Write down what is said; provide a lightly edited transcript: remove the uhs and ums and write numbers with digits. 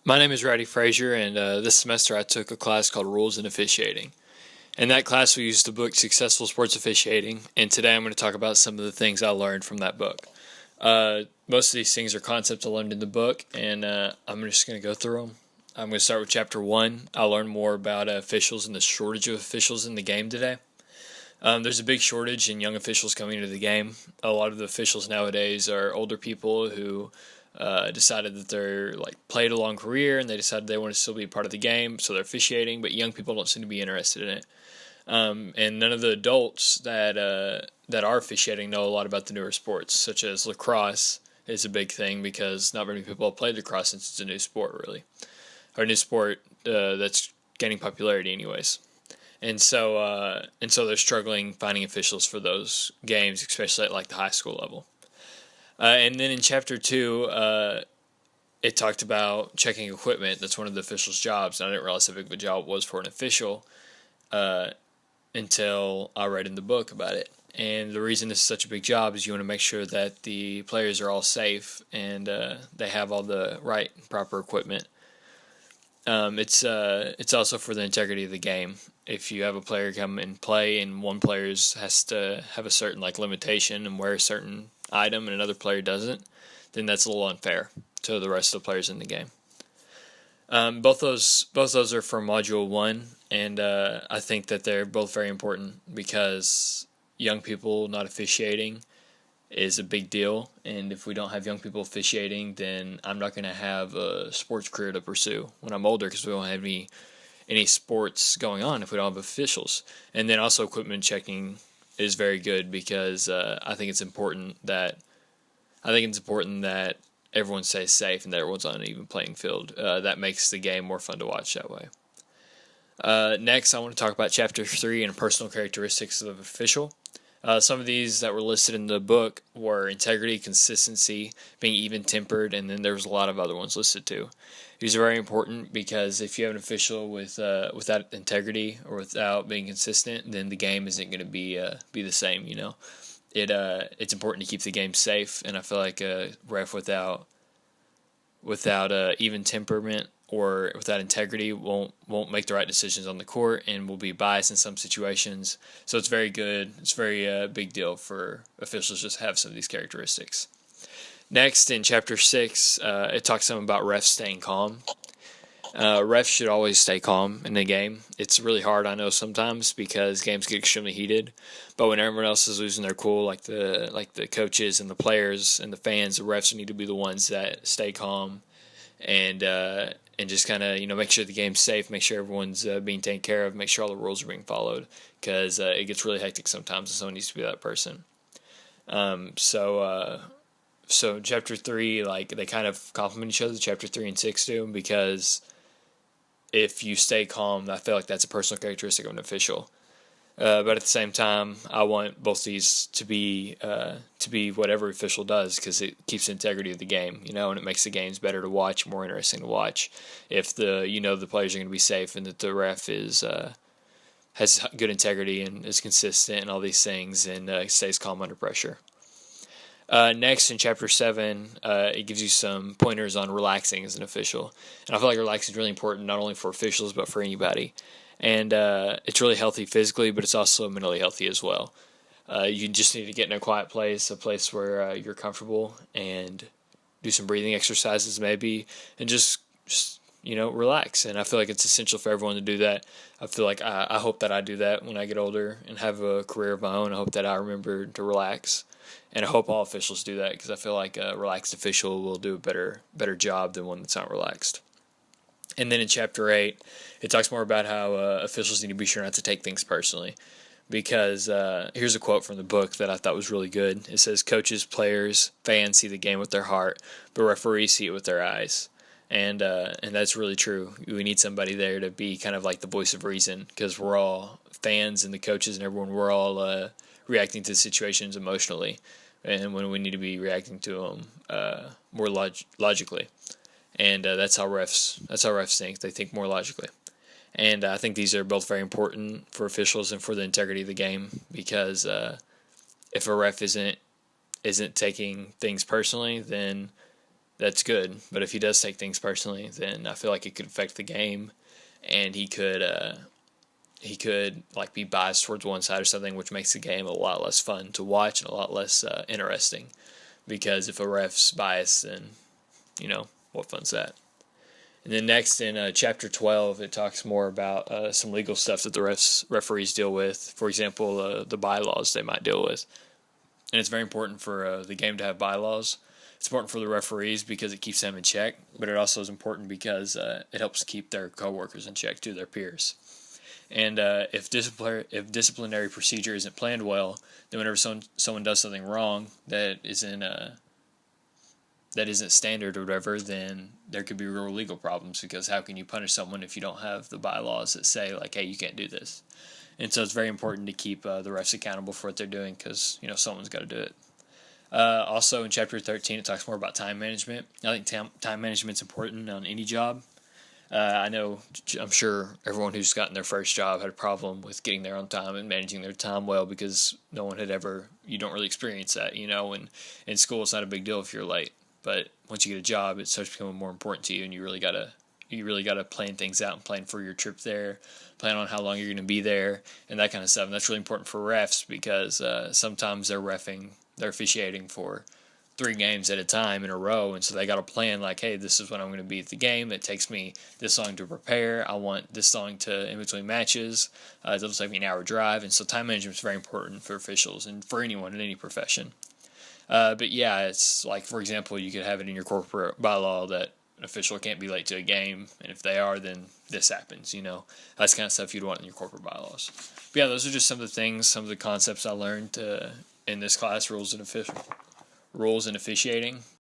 My name is Roddy Frazier, and this semester I took a class called Rules in Officiating. In that class, we used the book Successful Sports Officiating, and today I'm going to talk about some of the things I learned from that book. Most of these things are concepts I learned in the book, and I'm just going to go through them. I'm going to start with Chapter 1. I learned more about officials and the shortage of officials in the game today. There's a big shortage in young officials coming into the game. A lot of the officials nowadays are older people who decided that they're played a long career and they decided they want to still be a part of the game, so they're officiating. But young people don't seem to be interested in it, and none of the adults that are officiating know a lot about the newer sports, such as lacrosse is a big thing because not very many people have played lacrosse since it's a new sport, really, or a new sport that's gaining popularity, anyways. And so they're struggling finding officials for those games, especially at the high school level. And then in Chapter 2, it talked about checking equipment. That's one of the officials' jobs. And I didn't realize how big of a job it was for an official until I read in the book about it. And the reason this is such a big job is you want to make sure that the players are all safe and they have all the right and proper equipment. It's also for the integrity of the game. If you have a player come and play and one player has to have a certain limitation and wear a certain item and another player doesn't, then that's a little unfair to the rest of the players in the game. Both those are from Module 1, and I think that they're both very important because young people not officiating is a big deal, and if we don't have young people officiating, then I'm not going to have a sports career to pursue when I'm older because we won't have any sports going on if we don't have officials. And then also equipment checking is very good because I think it's important that everyone stays safe and that everyone's on an even playing field. That makes the game more fun to watch that way. Next, I want to talk about Chapter 3 and personal characteristics of the official. Some of these that were listed in the book were integrity, consistency, being even-tempered, and then there was a lot of other ones listed too. These are very important because if you have an official without integrity or without being consistent, then the game isn't going to be the same. It's important to keep the game safe, and I feel like a ref without even temperament or without integrity won't make the right decisions on the court and will be biased in some situations. So it's very good. It's very big deal for officials just have some of these characteristics. Next, in Chapter 6, it talks some about refs staying calm. Refs should always stay calm in the game. It's really hard, I know, sometimes because games get extremely heated. But when everyone else is losing their cool, like the coaches and the players and the fans, the refs need to be the ones that stay calm and just kind of make sure the game's safe, make sure everyone's being taken care of, make sure all the rules are being followed because it gets really hectic sometimes, and someone needs to be that person. So Chapter 3, they kind of complement each other, Chapter 3 and 6 do, because if you stay calm, I feel like that's a personal characteristic of an official. But at the same time, I want both these to be what every official does because it keeps the integrity of the game, and it makes the games better to watch, more interesting to watch. If the players are going to be safe and that the ref has good integrity and is consistent and all these things and stays calm under pressure. Next, in Chapter 7, it gives you some pointers on relaxing as an official. And I feel like relaxing is really important not only for officials but for anybody. And it's really healthy physically, but it's also mentally healthy as well. You just need to get in a quiet place, a place where you're comfortable, and do some breathing exercises maybe, and just relax. And I feel like it's essential for everyone to do that. I feel like I hope that I do that when I get older and have a career of my own. I hope that I remember to relax. And I hope all officials do that because I feel like a relaxed official will do a better job than one that's not relaxed. And then in Chapter 8, it talks more about how officials need to be sure not to take things personally. Because here's a quote from the book that I thought was really good. It says, "Coaches, players, fans see the game with their heart, but referees see it with their eyes." And that's really true. We need somebody there to be kind of like the voice of reason because we're all fans and the coaches and everyone, we're all reacting to the situations emotionally. And when we need to be reacting to them more logically. And that's how refs think. They think more logically. And I think these are both very important for officials and for the integrity of the game because if a ref isn't taking things personally, then that's good. But if he does take things personally, then I feel like it could affect the game, and he could like be biased towards one side or something, which makes the game a lot less fun to watch and a lot less interesting. Because if a ref's biased, then what fun's that? And then next in chapter 12, it talks more about some legal stuff that the referees deal with. For example, the bylaws they might deal with. And it's very important for the game to have bylaws. It's important for the referees because it keeps them in check, but it also is important because it helps keep their coworkers in check too, their peers. And if disciplinary procedure isn't planned well, then whenever someone does something wrong that isn't standard or whatever, then there could be real legal problems, because how can you punish someone if you don't have the bylaws that say, like, hey, you can't do this? And so it's very important to keep the refs accountable for what they're doing, because someone's got to do it. Also in chapter 13, it talks more about time management. I think time management's important on any job. I'm sure everyone who's gotten their first job had a problem with getting there on time and managing their time well, because you don't really experience that, and in school it's not a big deal if you're late. But once you get a job, it starts becoming more important to you, and you really gotta plan things out and plan for your trip there, plan on how long you're going to be there, and that kind of stuff. And that's really important for refs, because sometimes they're officiating for 3 games at a time in a row, and so they got to plan like, hey, this is when I'm going to be at the game. It takes me this long to prepare. I want this long to in between matches. It'll take me an hour drive, and so time management is very important for officials and for anyone in any profession. But yeah, it's like, for example, you could have it in your corporate bylaw that an official can't be late to a game, and if they are, then this happens. That's the kind of stuff you'd want in your corporate bylaws. But yeah, those are just some of the things, some of the concepts I learned in this class, rules and officiating.